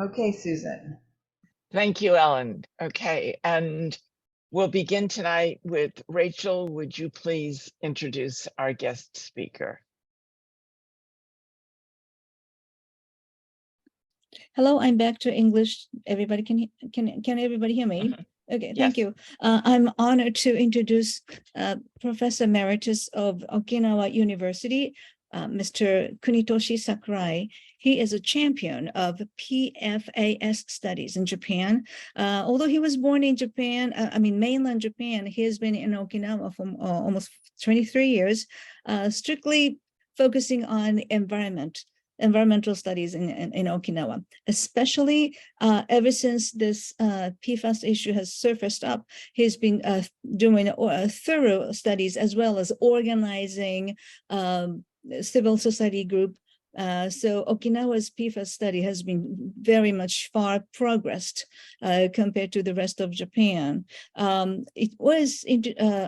Okay, Susan. Thank you, Ellen. Okay, and we'll begin tonight with Rachel. Would you please introduce our guest speaker? Hello, I'm back to English. Everybody can everybody hear me? Okay, Yes. thank you. I'm honored to introduce Professor Emeritus of Okinawa University, Mr. Kunitoshi Sakurai. He is a champion of PFAS studies in Japan. Although he was born in Japan, mainland Japan, he has been in Okinawa for almost 23 years, strictly focusing on environmental studies in Okinawa, especially ever since this PFAS issue has surfaced up. He's been doing thorough studies as well as organizing civil society group. So Okinawa's PFAS study has been very much far progressed compared to the rest of Japan. It was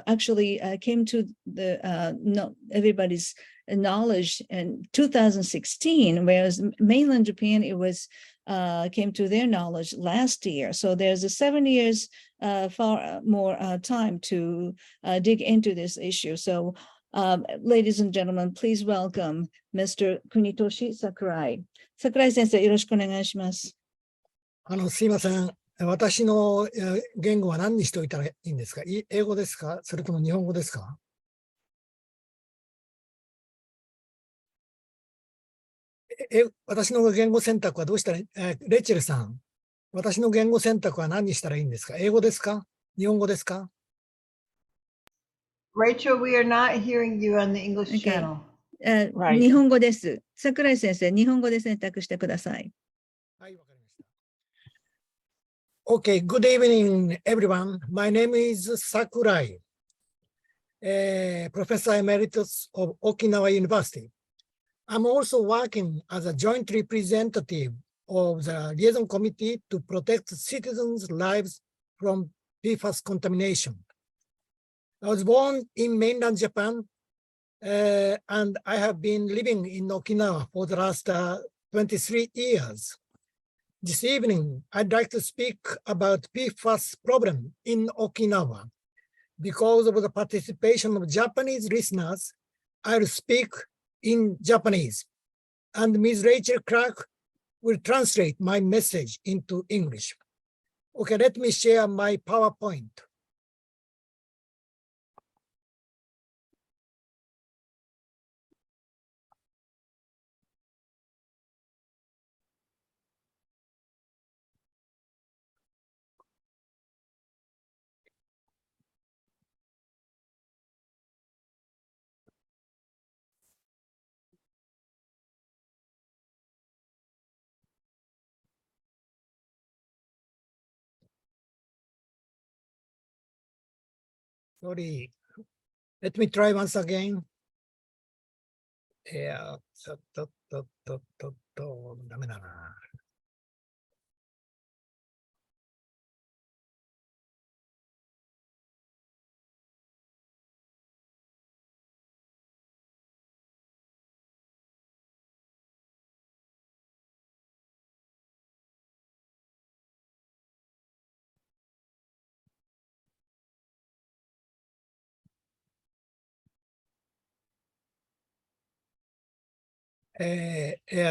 actually came to the everybody's knowledge in 2016, whereas mainland Japan, it was came to their knowledge last year. So there's a 7 years far more time to dig into this issue. So ladies and gentlemen, please welcome Mr. Kunitoshi Sakurai. Sakurai 先生、よろしくお願いします。すいません。私の言語は何にしておいたらいいんですか？英語ですか？それとも日本語ですか？私の言語選択はどうしたら、レイチェルさん、私の言語選択は何にしたらいいんですか？英語ですか？日本語ですか？ Rachel, we are not hearing you on the English channel. Right. 日本語です。桜井先生、日本語で選択してください。はい、わかりました。Okay, good evening, everyone. My name is Sakurai, Professor Emeritus of Okinawa University. I'm also working as a joint representative of the liaison committee to protect citizens' lives from PFAS contamination. I was born in mainland Japan, and I have been living in Okinawa for the last 23 years. This evening, I'd like to speak about PFAS problem in Okinawa. Because of the participation of Japanese listeners, I'll speak in Japanese, and Ms. Rachel Clark will translate my message into English. Okay, let me share my PowerPoint. Sorry, let me try once again. Yeah, ダメだな。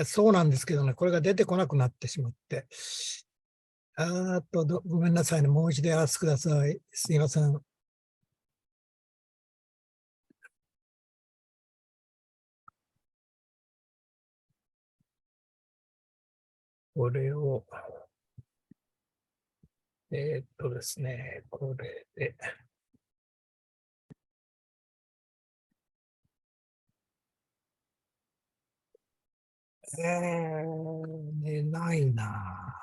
そうなんですけどね、これが出てこなくなってしまって。ごめんなさいね。もう一度やらせてください。すいません。これを、ですね、これで。ないな。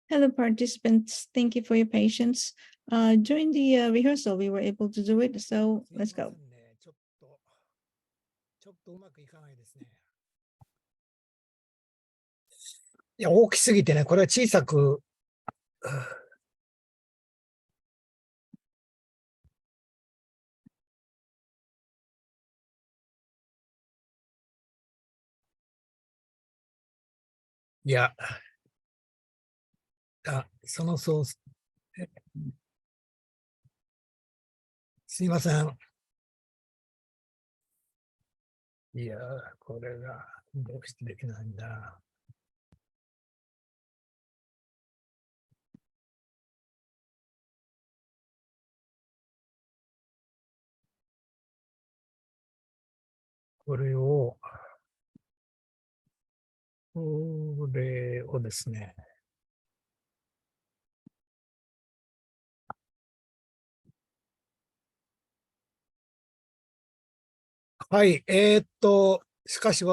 Hello, participants. Thank you for your patience. During the rehearsal, we were able to do it, so let's go. ちょっとうまくいかないですね。いや、大きすぎてね、これは小さく。いや、そのソース、すいません。いや、これがどうしてできないんだ。これをですね。はい、しかし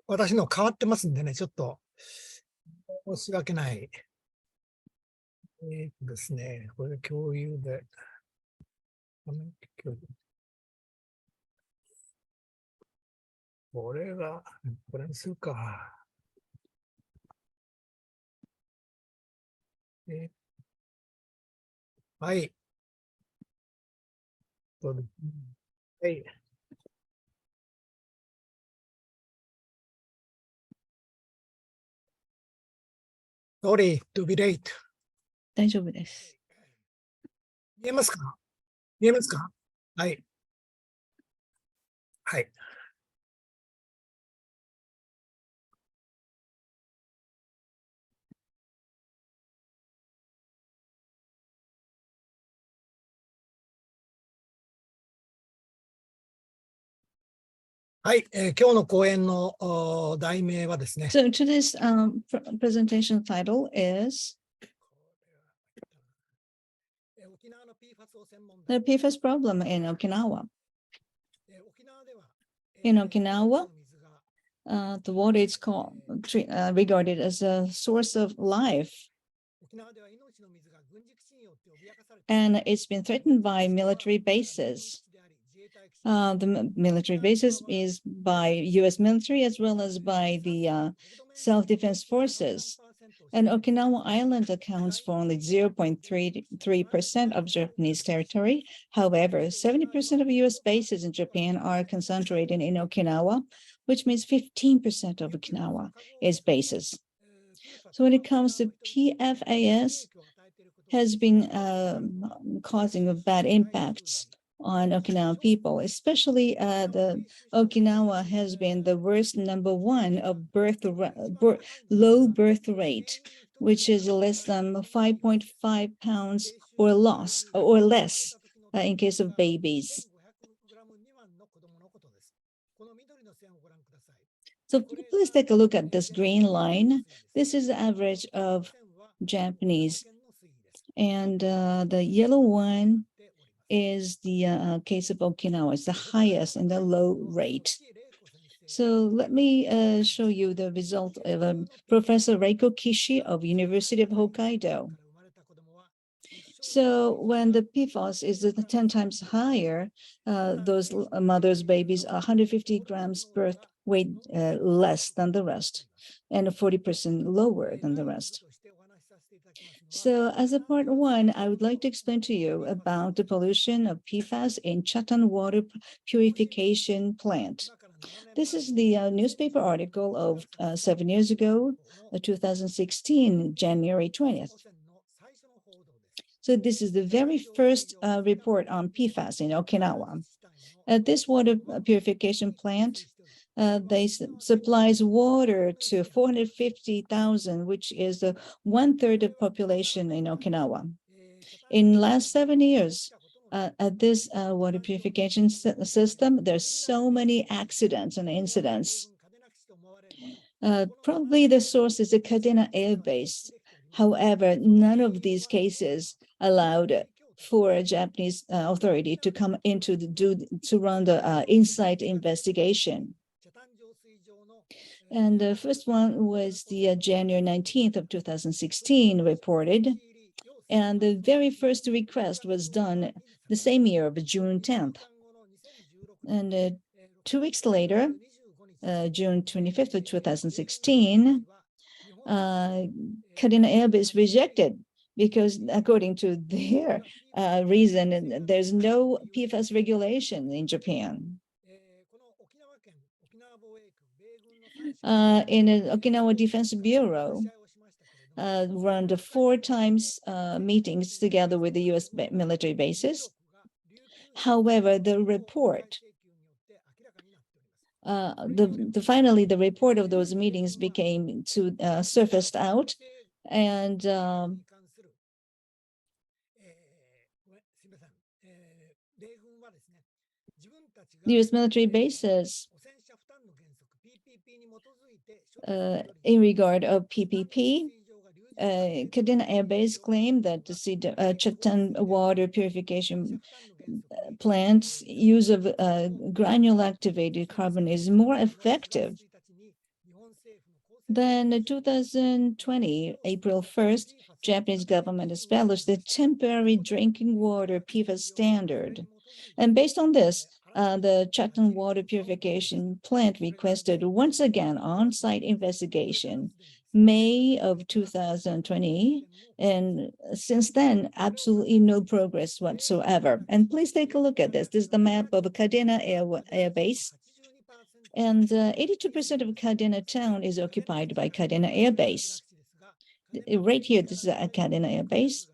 私の変わってますんでね、ちょっと申し訳ない。ですね、これ共有で。これが、これにするか。はい。はい。Sorry to be late. 大丈夫です。見えますか？見えますか？はい。はい。はい、今日の講演の題名はですね。So today's presentation title is The PFAS problem in Okinawa. In Okinawa, the water is regarded as a source of life, and it's been threatened by military bases. The military bases is by U.S. military as well as by the self-defense forces. And Okinawa Island accounts for only 0.33% of Japanese territory. However, 70% of U.S. bases in Japan are concentrated in Okinawa, which means 15% of Okinawa is bases. So when it comes to PFAS, has been causing bad impacts on Okinawan people, especially the Okinawa has been the worst #1 of low birth rate, which is less than 5.5 pounds or less in case of babies. So please take a look at this green line. This is the average of Japanese, and the yellow one is the case of Okinawa. It's the highest in the low rate. So let me show you the result of Professor Reiko Kishi of University of Hokkaido. So when the PFAS is 10 times higher, those mothers' babies are 150 grams birth weight less than the rest, and 40% lower than the rest. So as a part one, I would like to explain to you about the pollution of PFAS in Chatan water purification plant. This is the newspaper article of 7 years ago, 2016, January 20th. So this is the very first report on PFAS in Okinawa. At this water purification plant, they supplies water to 450,000, which is 1/3 of population in Okinawa. In last 7 years, at this water purification system, there's so many accidents and incidents. Probably the source is a Kadena Air Base. However, none of these cases allowed for a Japanese authority to come in to run the inside investigation. And the first one was the January 19th of 2016 reported. And the very first request was done the same year of June 10th. And 2 weeks later, June 25th of 2016, Kadena Air Base rejected because according to their reason, there's no PFAS regulation in Japan. in an Okinawa Defense Bureau, run the 4 times meetings together with the US military bases. However, the report, finally, the report of those meetings became surfaced out, and the US military bases in regard of PPP, Kadena Air Base claimed that the Chatan water purification plant's use of granular activated carbon is more effective. Then in 2020, April 1st, Japanese government established the temporary drinking water PFAS standard. And based on this, the Chatan water purification plant requested once again on-site investigation, May of 2020. And since then, absolutely no progress whatsoever. And please take a look at this. This is the map of Kadena Air Base. And 82% of Kadena town is occupied by Kadena Air Base. Right here, this is a Kadena Air Base.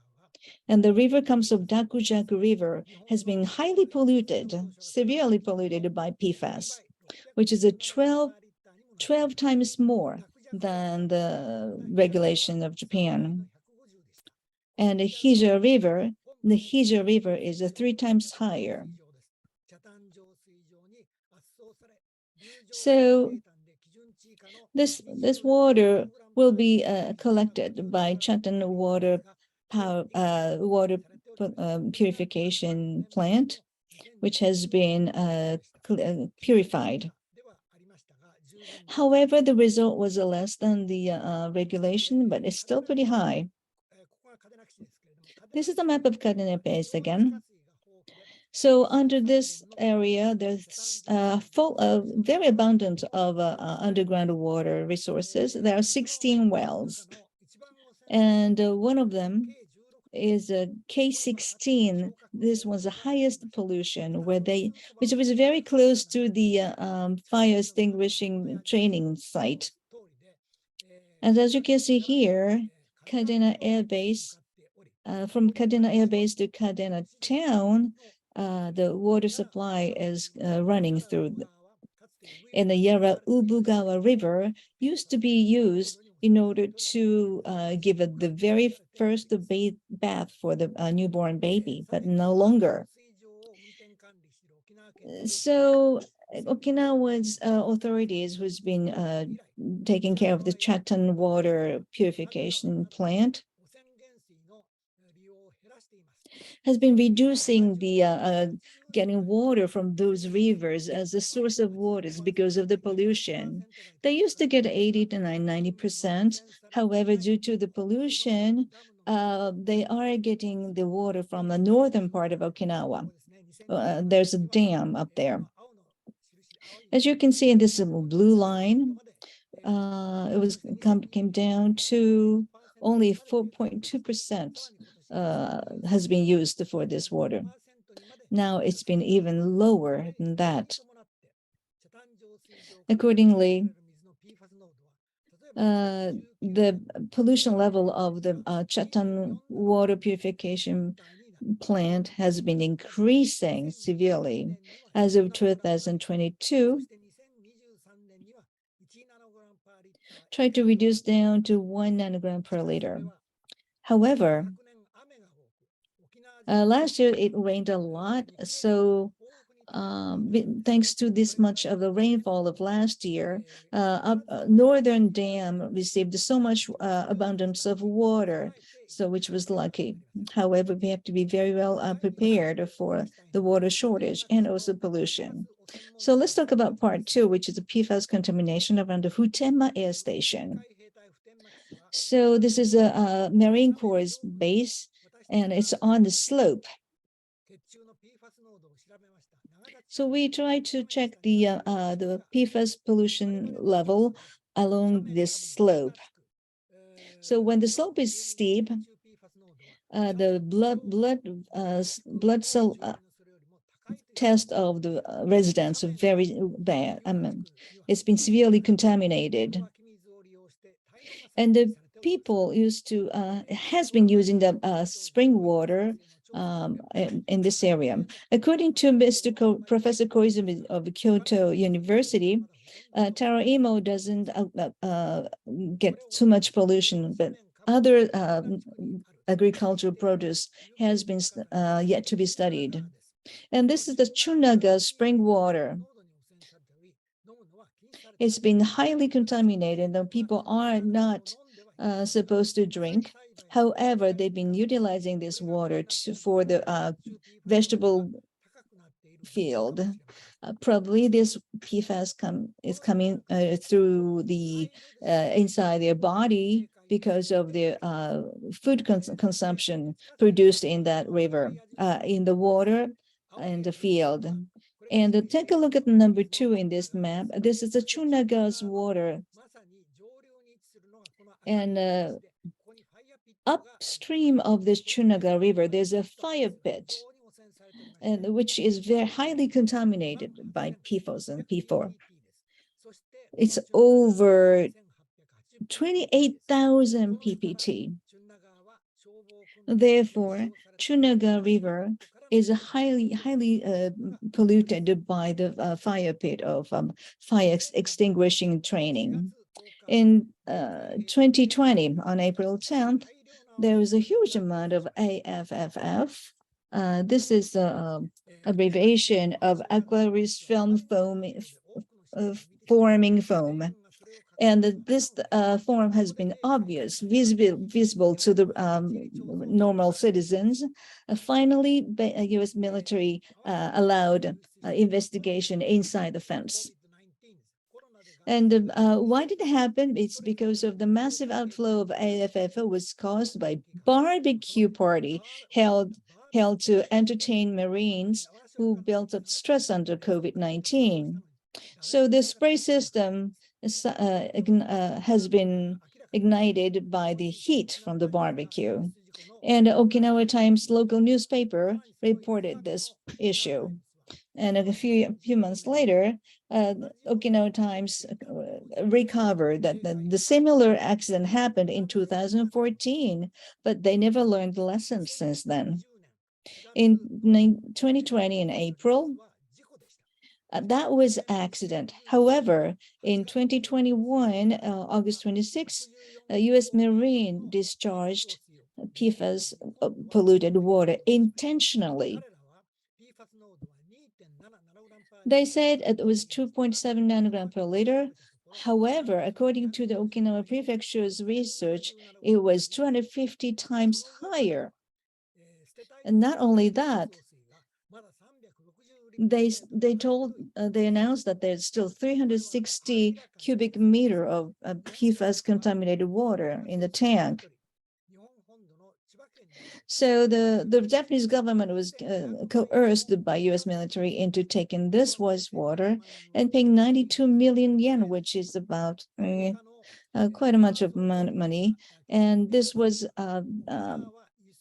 And the river comes of Dakujaku River has been highly polluted, severely polluted by PFAS, which is 12 times more than the regulation of Japan. And the Hija River is 3 times higher. So this water will be collected by Chatan water purification plant, which has been purified. However, the result was less than the regulation, but it's still pretty high. This is the map of Kadena Base again. So under this area, there's full of very abundant of underground water resources. There are 16 wells, and one of them is K16. This was the highest pollution, which was very close to the fire extinguishing training site. And as you can see here, Kadena Air Base, from Kadena Air Base to Kadena Town, the water supply is running through. And the Yara Ubugawa River used to be used in order to give it the very first bath for the newborn baby, but no longer. So Okinawa's authorities who's been taking care of the Chatan water purification plant has been reducing the getting water from those rivers as a source of waters because of the pollution. They used to get 80 to 90%. However, due to the pollution, they are getting the water from the northern part of Okinawa. There's a dam up there. As you can see in this blue line, it came down to only 4.2% has been used for this water. Now it's been even lower than that. Accordingly, the pollution level of the Chatan water purification plant has been increasing severely. As of 2022, tried to reduce down to 1 nanogram per liter. However, last year it rained a lot, so thanks to this much of the rainfall of last year, Northern Dam received so much abundance of water, so which was lucky. However, we have to be very well prepared for the water shortage and also pollution. So let's talk about part 2, which is the PFAS contamination around the Futenma Air Station. So this is a Marine Corps base, and it's on the slope. So we try to check the PFAS pollution level along this slope. So when the slope is steep, the blood cell test of the residents are very bad. It's been severely contaminated. And the people used to, has been using the spring water in this area. According to Professor Koizumi of Kyoto University, Taraimo doesn't get too much pollution, but other agricultural produce has been yet to be studied. And this is the Chunaga spring water. It's been highly contaminated, and people are not supposed to drink. However, they've been utilizing this water for the vegetable field. Probably this PFAS is coming through the inside their body because of the food consumption produced in that river, in the water and the field. And take a look at number 2 in this map. This is the Chunaga's water. And upstream of this Chunaga River, there's a fire pit, and which is very highly contaminated by PFAS and P4. It's over 28,000 ppt. Therefore, Chunaga River is highly polluted by the fire pit of fire extinguishing training. In 2020, on April 10th, there was a huge amount of AFFF. This is the abbreviation of aqueous film foam, forming foam. And this form has been visible to the normal citizens. Finally, U.S. military allowed investigation inside the fence. And why did it happen? It's because of the massive outflow of AFF was caused by barbecue party held to entertain Marines who built up stress under COVID-19. So the spray system has been ignited by the heat from the barbecue. And Okinawa Times local newspaper reported this issue. And a few months later, Okinawa Times recovered that the similar accident happened in 2014, but they never learned the lesson since then. In 2020, in April, that was accident. However, in 2021, August 26, U.S. Marine discharged PFAS polluted water intentionally. They said it was 2.7 nanogram per liter. However, according to the Okinawa Prefecture's research, it was 250 times higher. And not only that, they announced that there's still 360 cubic meter of PFAS contaminated water in the tank. So the Japanese government was coerced by U.S. military into taking this wastewater and paying 92 million yen, which is about quite a much of money. And this was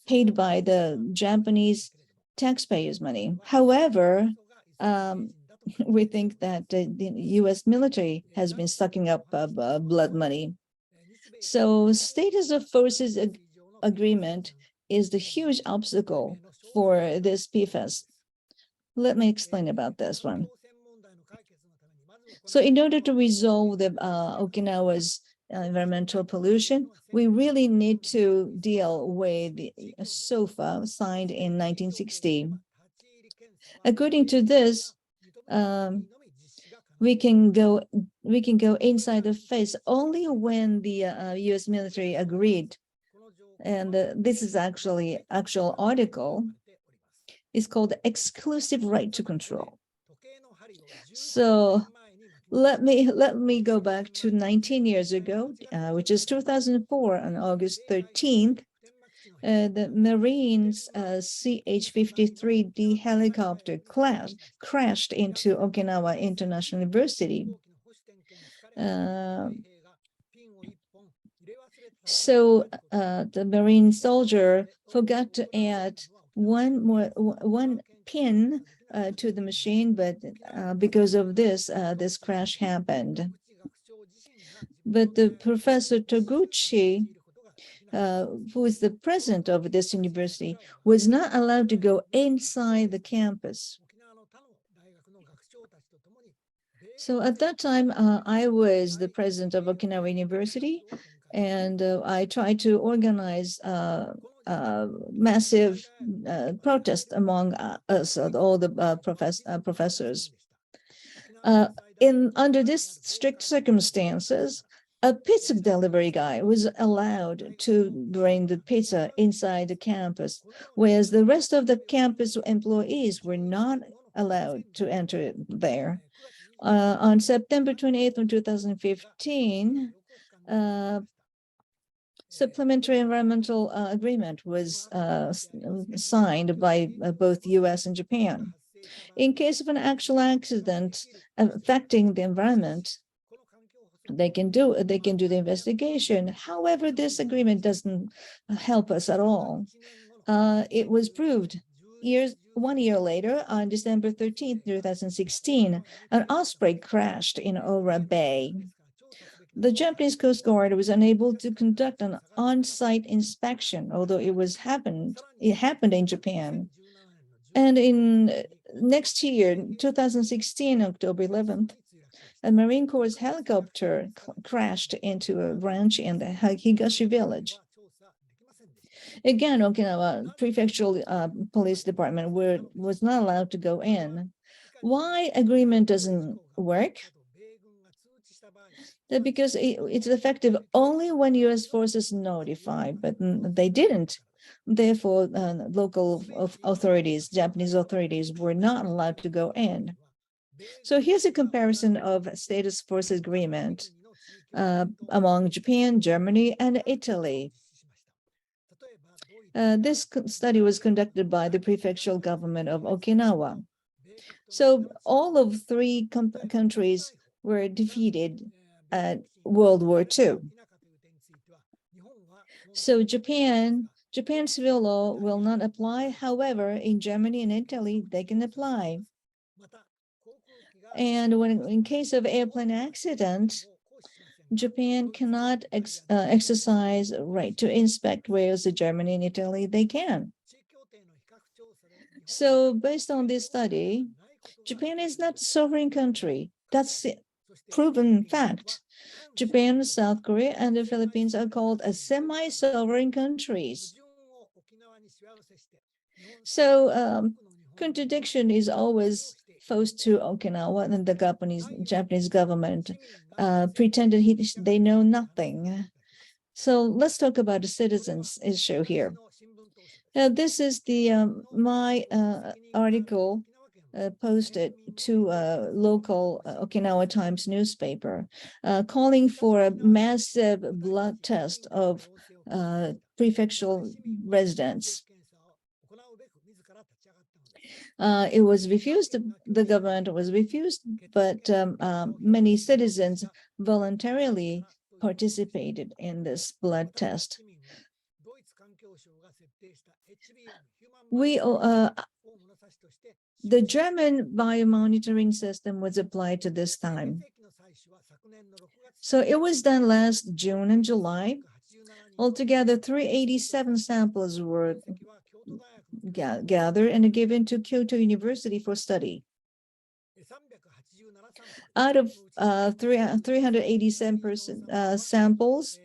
paid by the Japanese taxpayers' money. However, we think that the U.S. military has been sucking up blood money. So status of forces agreement is the huge obstacle for this PFAS. Let me explain about this one. So in order to resolve the Okinawa's environmental pollution, we really need to deal with the SOFA signed in 1960. According to this, we can go inside the face only when the U.S. military agreed. And this is actual article. It's called Exclusive Right to Control. So let me go back to 19 years ago, which is 2004, on August 13th. The Marines' CH-53D helicopter crashed into Okinawa International University. So the Marine soldier forgot to add one pin to the machine, but because of this, this crash happened. But the Professor Toguchi, who is the president of this university, was not allowed to go inside the campus. So at that time, I was the president of Okinawa University, and I tried to organize massive protest among us, all the professors. Under these strict circumstances, a pizza delivery guy was allowed to bring the pizza inside the campus, whereas the rest of the campus employees were not allowed to enter there. On September 28th, 2015, supplementary environmental agreement was signed by both US and Japan. In case of an actual accident affecting the environment, they can do the investigation. However, this agreement doesn't help us at all. It was proved 1 year later, on December 13th, 2016, an Osprey crashed in Ora Bay. The Japanese Coast Guard was unable to conduct an on-site inspection, although it happened in Japan. And in next year, 2016, October 11th, a Marine Corps helicopter crashed into a ranch in the Higashi village. Again, Okinawa Prefectural Police Department was not allowed to go in. Why agreement doesn't work? Because it's effective only when US forces notify, but they didn't. Therefore, local authorities, Japanese authorities, were not allowed to go in. So here's a comparison of status force agreement among Japan, Germany, and Italy. This study was conducted by the prefectural government of Okinawa. So all of three countries were defeated at World War II. So Japan's civil law will not apply. However, in Germany and Italy, they can apply. And in case of airplane accident, Japan cannot exercise right to inspect, whereas in Germany and Italy, they can. So based on this study, Japan is not a sovereign country. That's a proven fact. Japan, South Korea, and the Philippines are called as semi-sovereign countries. So contradiction is always forced to Okinawa, and the Japanese government pretended they know nothing. So let's talk about the citizens issue here. This is my article posted to a local Okinawa Times newspaper, calling for a massive blood test of prefectural residents. It was refused, the government was refused, but many citizens voluntarily participated in this blood test. The German biomonitoring system was applied to this time. So it was done last June and July. Altogether, 387 samples were gathered and given to Kyoto University for study. Out of 387 samples,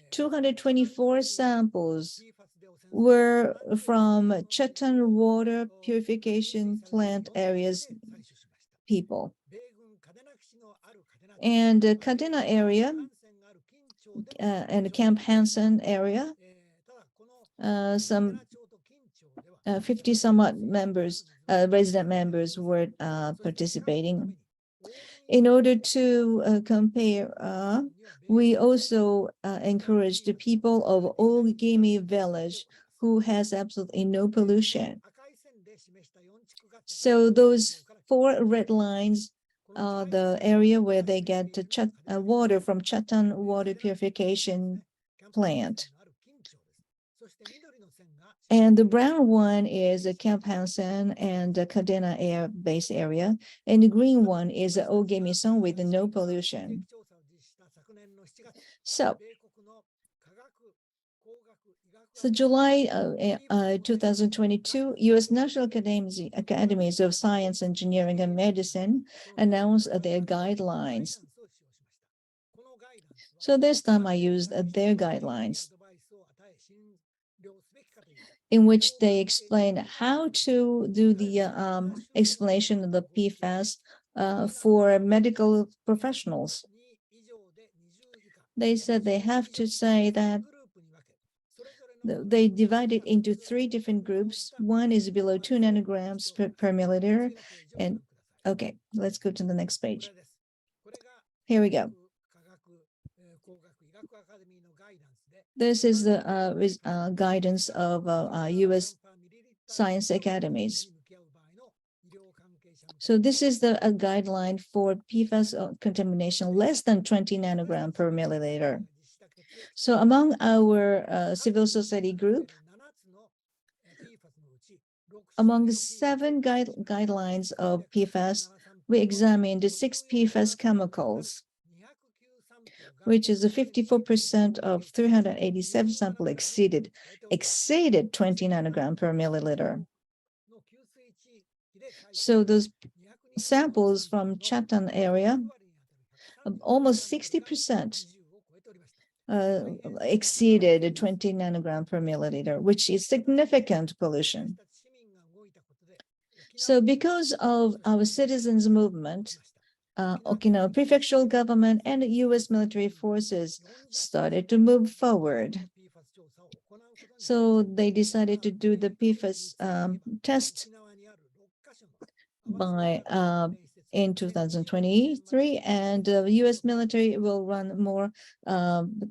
224 samples were from Chetan water purification plant areas people. And the Kadena area and Camp Hansen area, some 50 somewhat members, resident members were participating. In order to compare, we also encouraged the people of Ogimi village who has absolutely no pollution. So those 4 red lines are the area where they get water from Chetan water purification plant. And the brown one is a Camp Hansen and Kadena Air Base area. And the green one is Ogemison with no pollution. So July 2022, U.S. National Academies of Science, Engineering, and Medicine announced their guidelines. So this time I used their guidelines, in which they explain how to do the explanation of the PFAS for medical professionals. They said they have to say that they divide it into 3 different groups. One is below 2 nanograms per milliliter. And okay, let's go to the next page. Here we go. This is the guidance of U.S. Science Academies. So this is the guideline for PFAS contamination less than 20 nanogram per milliliter. So among our civil society group, among 7 guidelines of PFAS, we examined 6 PFAS chemicals, which is a 54% of 387 samples exceeded 20 nanogram per milliliter. So those samples from Chatham area, almost 60% exceeded 20 nanogram per milliliter, which is significant pollution. So because of our citizens' movement, Okinawa prefectural government and U.S. military forces started to move forward. So they decided to do the PFAS test by in 2023, and the U.S. military will run more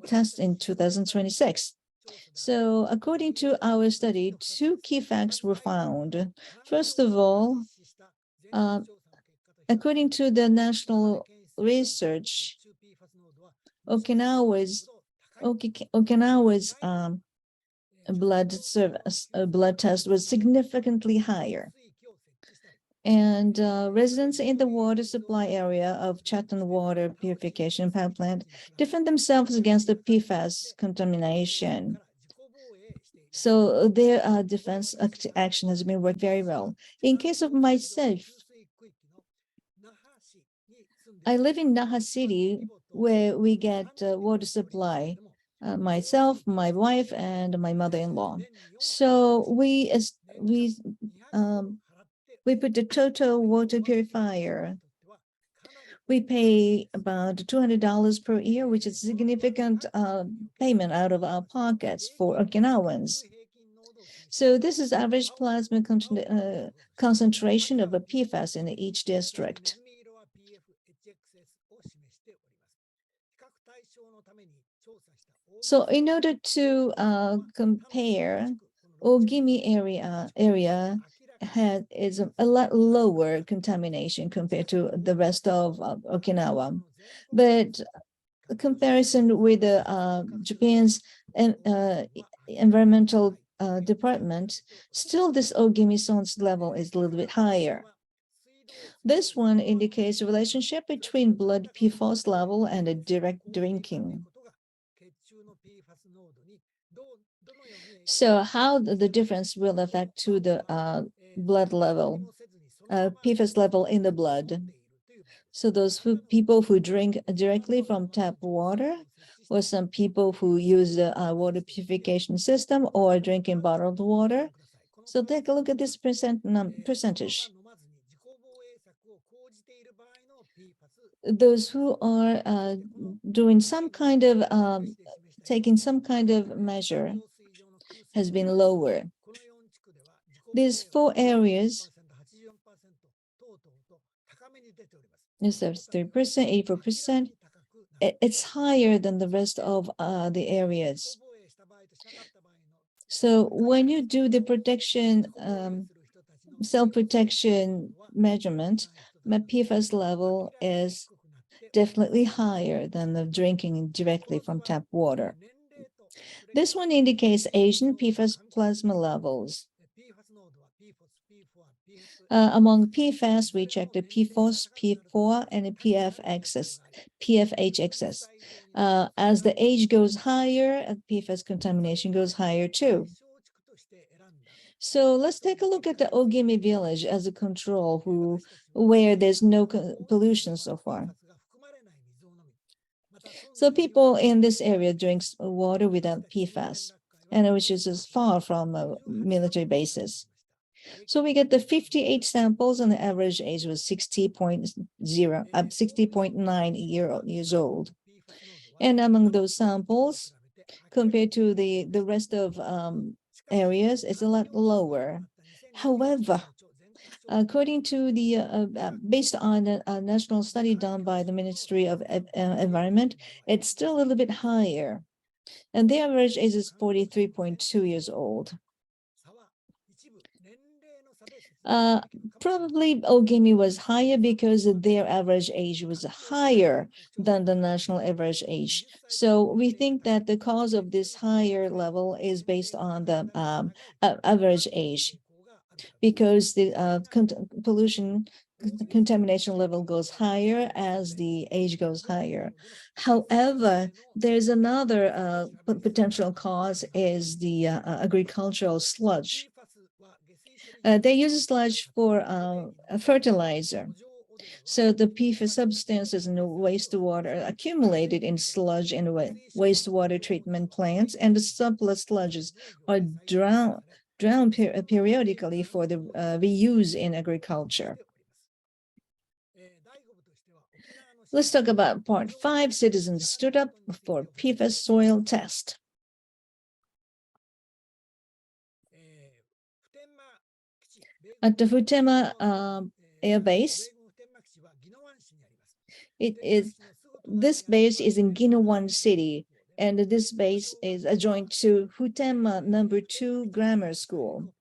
tests in 2026. So according to our study, 2 key facts were found. First of all, according to the national research, Okinawa's blood test was significantly higher. And residents in the water supply area of Chatham Water Purification Power Plant defend themselves against the PFAS contamination. So their defense action has been worked very well. In case of myself, I live in Naha City, where we get water supply, myself, my wife, and my mother-in-law. So we put the total water purifier. We pay about $200 per year, which is a significant payment out of our pockets for Okinawans. So this is average plasma concentration of a PFAS in each district. So in order to compare, Ogimi area is a lot lower contamination compared to the rest of Okinawa. But a comparison with Japan's environmental department, still this Ogimison's level is a little bit higher. This one indicates a relationship between blood PFAS level and a direct drinking. So how the difference will affect to the blood level, PFAS level in the blood. So those people who drink directly from tap water, or some people who use a water purification system or drinking bottled water. So take a look at this percentage. Those who are doing some kind of, taking some kind of measure has been lower. These 4 areas, instead of 3%, 84%, it's higher than the rest of the areas. So when you do the protection, self-protection measurement, my PFAS level is definitely higher than the drinking directly from tap water. This one indicates Asian PFAS plasma levels. Among PFAS, we check the PFOS, P4, and the PFH excess. As the age goes higher, PFAS contamination goes higher too. So let's take a look at the Ogimi village as a control where there's no pollution so far. So people in this area drink water without PFAS, and which is as far from military bases. So we get the 58 samples, and the average age was 60.9 years old. And among those samples, compared to the rest of areas, it's a lot lower. However, according to the based on a national study done by the Ministry of Environment, it's still a little bit higher, and the average age is 43.2 years old. Probably Ogimi was higher because their average age was higher than the national average age. So we think that the cause of this higher level is based on the average age, because the pollution contamination level goes higher as the age goes higher. However, there's another potential cause is the agricultural sludge. They use sludge for fertilizer. So the PFAS substances in the wastewater accumulated in sludge in wastewater treatment plants, and the surplus sludges are drowned periodically for the reuse in agriculture. Let's talk about part 5. Citizens stood up for PFAS soil test. At the Futema Air Base, this base is in Ginowan City, and this base is adjoined to Futema No. 2 Grammar School.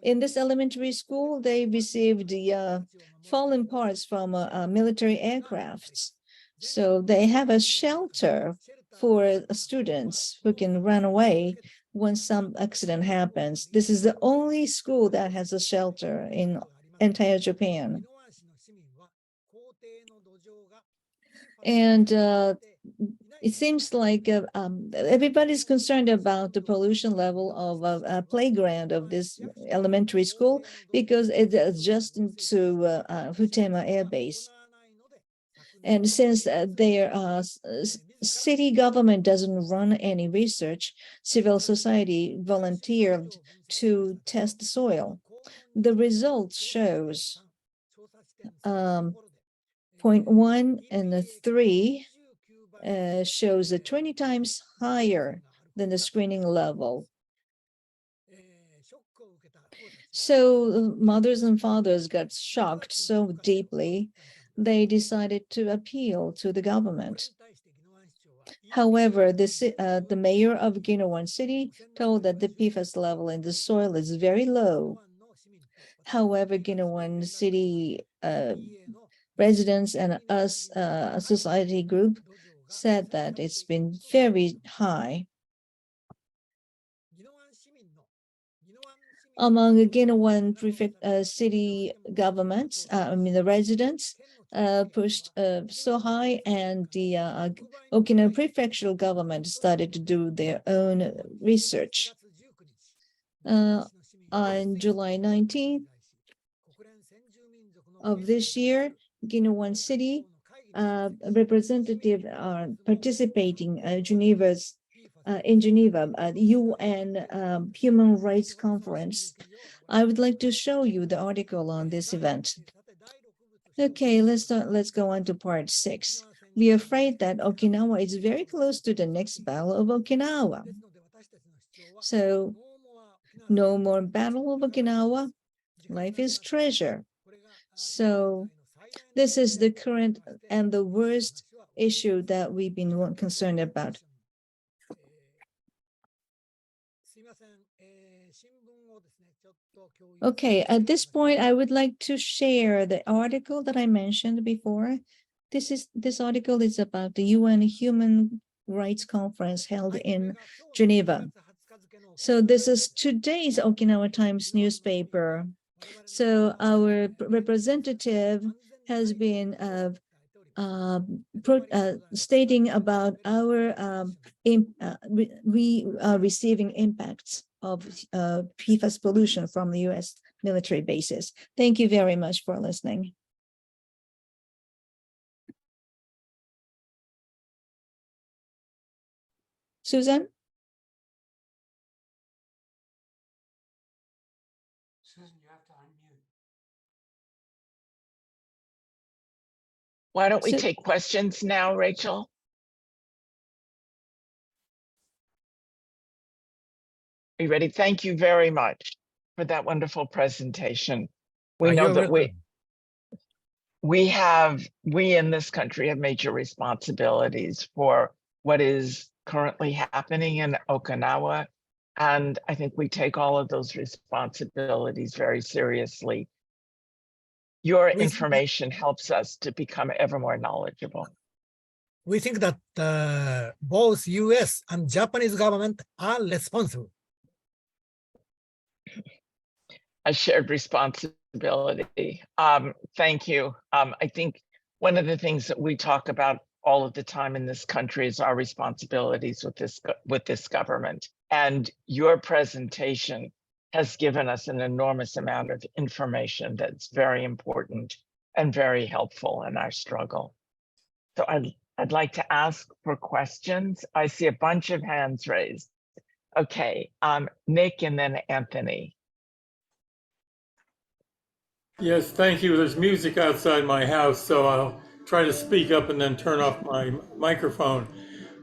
In this elementary school, they received the fallen parts from military aircrafts. So they have a shelter for students who can run away when some accident happens. This is the only school that has a shelter in entire Japan. And it seems like everybody's concerned about the pollution level of a playground of this elementary school because it's adjacent to Futema Air Base. And since their city government doesn't run any research, civil society volunteered to test the soil. The results shows 0.1 and 3 shows 20 times higher than the screening level. So mothers and fathers got shocked so deeply, they decided to appeal to the government. However, the mayor of Ginowan City told that the PFAS level in the soil is very low. However, Ginowan City residents and us, a society group, said that it's been very high. Among Ginowan city governments, the residents pushed so high, and the Okinawa prefectural government started to do their own research. On July 19th of this year, Ginowan City representatives are participating in Geneva, UN Human Rights Conference. I would like to show you the article on this event. Okay, let's go on to part 6. We are afraid that Okinawa is very close to the next Battle of Okinawa. So, no more Battle of Okinawa. Life is treasure. So, this is the current and the worst issue that we've been concerned about. Okay, at this point, I would like to share the article that I mentioned before. This article is about the UN Human Rights Conference held in Geneva. So this is today's Okinawa Times newspaper. So our representative has been stating about our we are receiving impacts of PFAS pollution from the U.S. military bases. Thank you very much for listening. Susan? Susan, you have to unmute. Why don't we So- take questions now, Rachel? Are you ready? Thank you very much for that wonderful presentation. We know You're that welcome. we in this country have major responsibilities for what is currently happening in Okinawa. And I think we take all of those responsibilities very seriously. Your We- information helps us to become ever more knowledgeable. We think that both US and Japanese government are responsible. A shared responsibility. Thank you. I think one of the things that we talk about all of the time in this country is our responsibilities with this government. And your presentation has given us an enormous amount of information that's very important and very helpful in our struggle. So I'd like to ask for questions. I see a bunch of hands raised. Okay, Nick and then Anthony. Yes, thank you. There's music outside my house, so I'll try to speak up and then turn off my microphone.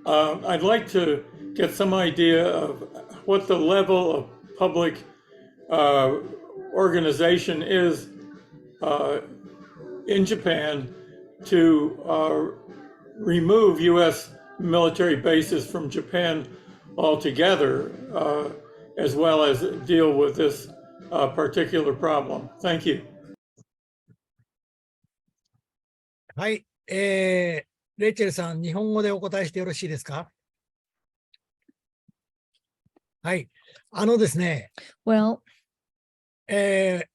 I'd like to get some idea of what the level of public organization is in Japan to remove U.S. military bases from Japan altogether, as well as deal with this particular problem. Thank you. はい、レイチェルさん、日本語でお答えしてよろしいですか？はい、ですね、 Well,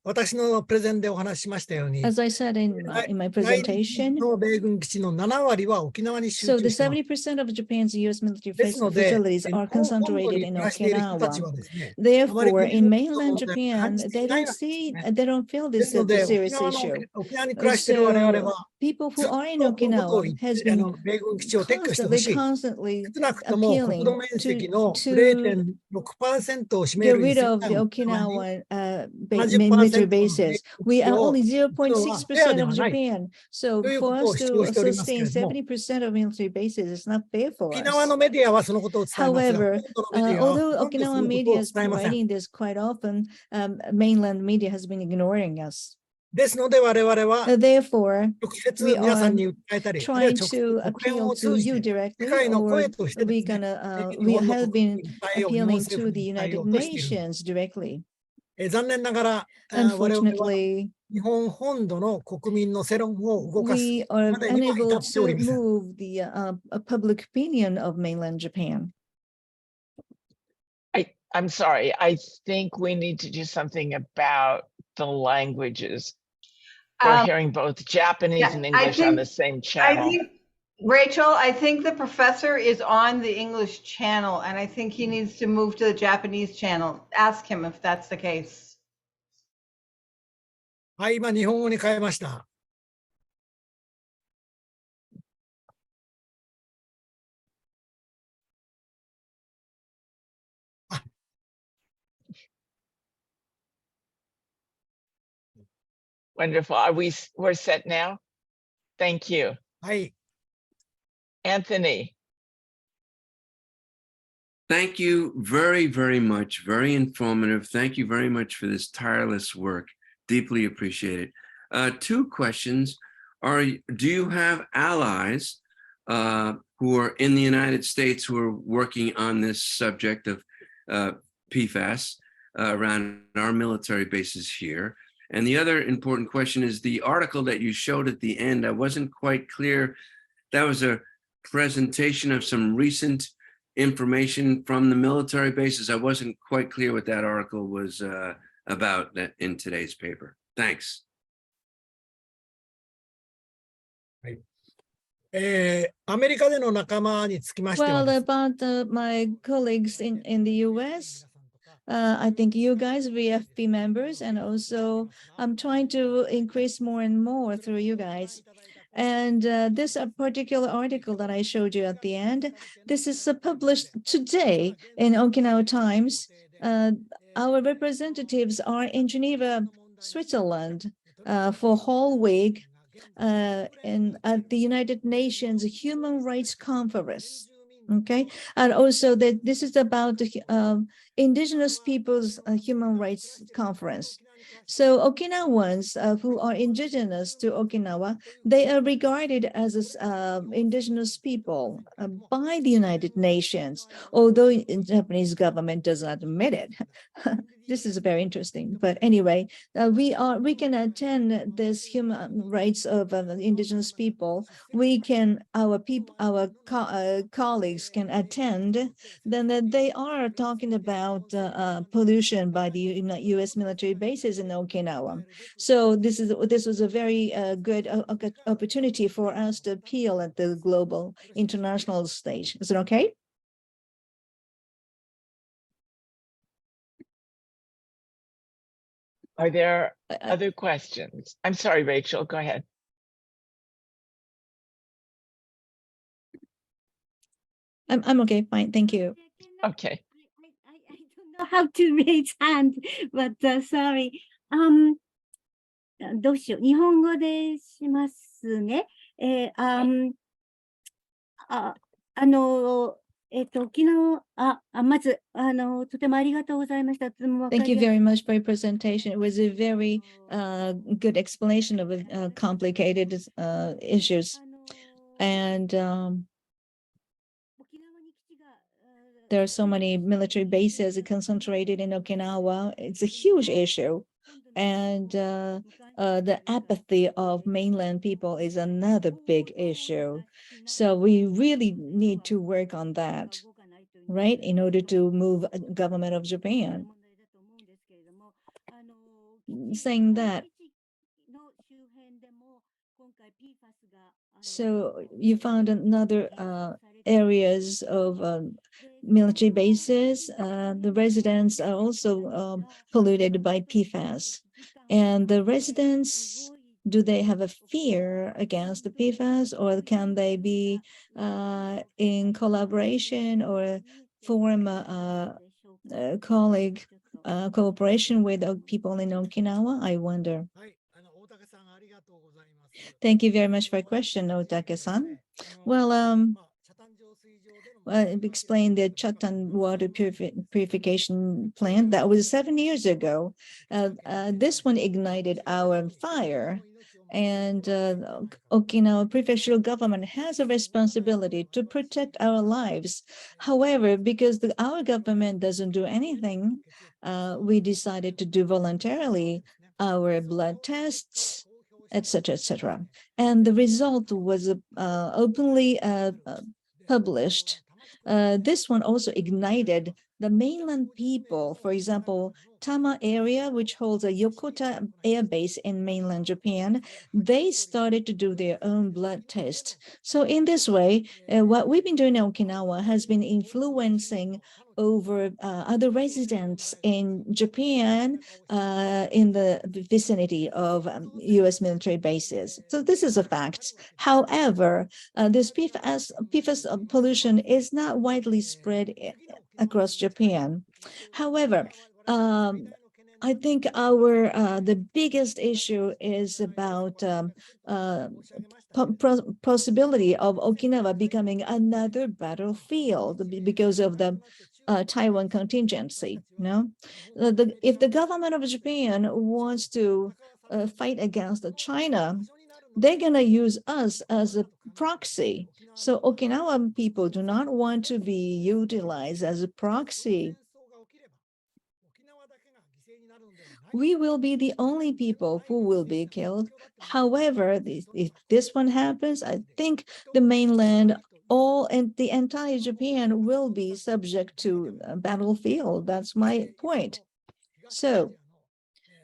私のプレゼンでお話ししましたように、 as I said in my 第二 presentation, の米軍基地の7割は沖縄に集 so 中 the しています。 70% of Japan's U.S. military ですので、 facilities 日 are 本本土 concentrated に in 暮らしている人たち Okinawa. はですね、あまり Therefore, 米 in 軍基地の mainland 問題を感 Japan, じてい they ない don't わけです see, ね。 they don't feel で this すの as a で、沖 serious 縄の issue. 沖縄に暮らしている我々 So は、 people ず who っ are in とこのことを Okinawa 言って has been 米軍基地を撤去してほしい。 constantly 少なくとも国土 appealing 面積の to 0.6% を占め get る rid 異世 of 界 the の沖縄に Okinawa military 70% の米 bases. 軍 We 基地 are を only するのはフェア 0.6% で of はない Japan. So という for ことを us 主張 to しておりますけ sustain れども、 70% of military bases is not fair for 沖縄の us. メディアはそのことを伝えますが、 However, 本土のメディアはほ although とんどそ Okinawa のこと media を is 伝えません。 writing this quite often, mainland media has been ignoring us. ですので我々は Therefore, 直接 we 皆さ are んに訴えたり、あるいは trying 直接 to 国連 appeal を to 通じ you て、世 directly, 界の or 声としてで we すね、 gonna 日 we 本の have 国 been 民に対応、日本 appealing 政 to 府 the に対 United 応としている。 Nations directly. 残念ながら、我々は Unfortunately, 日本本土の国民の世論を動かす we are までには至 unable っており to ません。 move the public opinion of mainland Japan. I'm sorry. I think we need to do something about the languages. We're hearing both Japanese yeah, and I English on think- the same I channel. think, Rachel, I think the professor is on the English channel, and I think he needs to move to the Japanese channel. Ask him if that's the case. はい、今日本語に変えました。 Wonderful. We're set now? Thank you. はい、 Anthony. Thank you very, very much. Very informative. Thank you very much for this tireless work. Deeply appreciated. Two questions. Do you have allies who are in the United States who are working on this subject of PFAS around our military bases here? And the other important question is the article that you showed at the end. I wasn't quite clear. That was a presentation of some recent information from the military bases? I wasn't quite clear what that article was about in today's paper. Thanks. アメリカでの仲間につきましては Well, ですね about my colleagues in the US, I think you guys, VFP members, and also I'm trying to increase more and more through you guys. And this particular article that I showed you at the end, this is published today in Okinawa Times. Our representatives are in Geneva, Switzerland, for whole week at the United Nations Human Rights Conference. Okay, and also that this is about the Indigenous Peoples Human Rights Conference. So Okinawans who are indigenous to Okinawa, they are regarded as indigenous people by the United Nations, although the Japanese government does not admit it. This is very interesting. But anyway, we can attend this human rights of indigenous people. We can our colleagues can attend. Then they are talking about pollution by the U.S. military bases in Okinawa. So this was a very good opportunity for us to appeal at the global international stage. Is it okay? Are there other questions? I'm sorry, Rachel, go ahead. I'm okay, fine, thank you. Okay. I don't know how to raise hand, but sorry. どうしよう。日本語でしますね。沖縄、まず、とてもありがとうございました。Thank you very much for your presentation. It was a very good explanation of complicated issues. And there are so many military bases concentrated in Okinawa. It's a huge issue. And the apathy of mainland people is another big issue. So we really need to work on that, right, in order to move government of Japan. Saying that, so you found another areas of military bases. The residents are also polluted by PFAS. And the residents, do they have a fear against the PFAS, or can they be in collaboration or form a colleague cooperation with people in Okinawa? I wonder. Thank you very much for your question, Otake-san. Well, I explained the Chatan water purification plant. That was 7 years ago. This one ignited our fire. And Okinawa prefectural government has a responsibility to protect our lives. However, because our government doesn't do anything, we decided to do voluntarily our blood tests, etc., etc. And the result was openly published. This one also ignited the mainland people. For example, Tama area, which holds a Yokota air base in mainland Japan, they started to do their own blood test. So in this way, what we've been doing in Okinawa has been influencing over other residents in Japan in the vicinity of US military bases. So this is a fact. However, this PFAS pollution is not widely spread across Japan. However, I think the biggest issue is about possibility of Okinawa becoming another battlefield because of the Taiwan contingency. No, if the government of Japan wants to fight against China, they're gonna use us as a proxy. So Okinawan people do not want to be utilized as a proxy. We will be the only people who will be killed. However, if this one happens, I think the mainland and the entire Japan will be subject to a battlefield. That's my point. So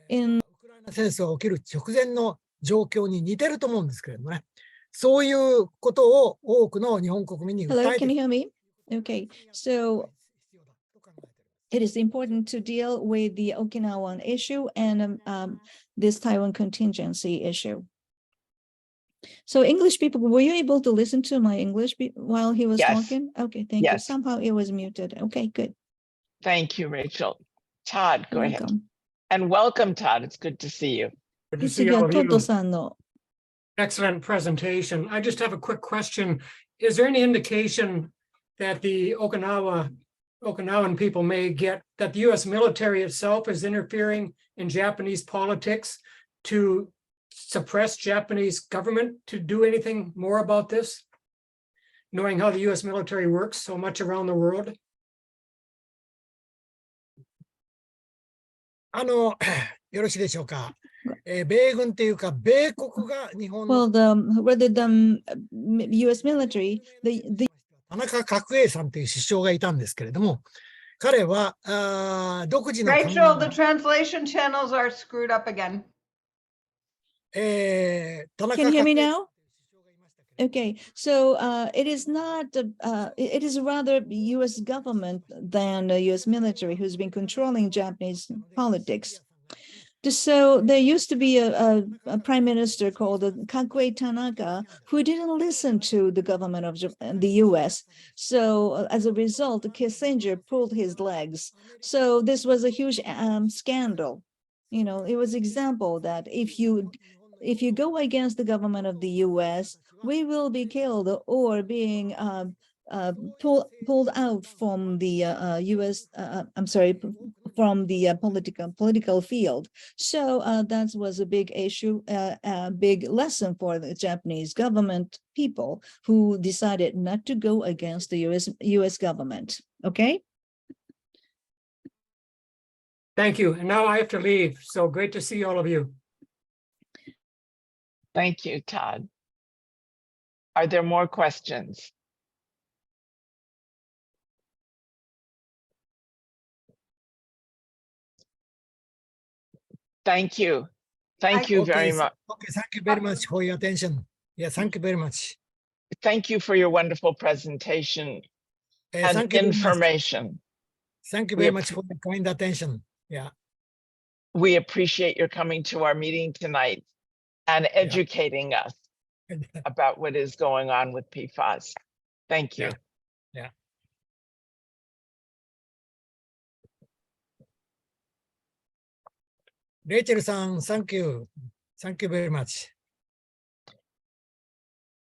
in ウクライナ戦争が起きる直前の状況に似てると思うんですけれどもね。そういうことを多くの日本国民に hello, 訴え can て you hear me? Okay, so it is important to deal with the Okinawan issue and this Taiwan contingency issue. So English people, were you able to listen to my English while he was Yes. talking? Okay, thank you. Yes. Somehow it was muted. Okay, good. Thank you, Rachel. Todd, go You're ahead. welcome. And welcome, Todd. It's good to see you. Good to see次 all は of トット you. さんの Excellent presentation. I just have a quick question. Is there any indication that the Okinawan people may get that the US military itself is interfering in Japanese politics to suppress Japanese government to do anything more about this? Knowing how the US military works so much around the world? よろしいでしょうか。米軍っていうか、米国が日本の well, whether the US military, the 田中角栄さんという首相がいたんですけれども、彼は独自の考え Rachel, the translation channels are screwed up again. 田中 can you hear me 角栄 now? Okay, so it is not, it is rather US government than the US military who's been controlling Japanese politics. So there used to be a prime minister called Kakue Tanaka who didn't listen to the government of the US. So as a result, Kissinger pulled his legs. So this was a huge scandal. You know, it was example that if you go against the government of the US, we will be killed or being pulled out from the US, I'm sorry, from the political field. So that was a big issue, a big lesson for the Japanese government people who decided not to go against the US government. Okay. Thank you. And now I have to leave. So great to see all of you. Thank you, Todd. Are there more questions? Thank you. Thank you very Okay, much. okay, thank you very much for your attention. Yeah, thank you very much. Thank you for your wonderful presentation and Thank you very much. information. Thank you We very much for the kind attention. Yeah. We appreciate your coming to our meeting tonight and educating us about what is going on with PFAS. Thank you. Yeah. Rachel-san, thank you. Thank you very much.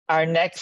Our next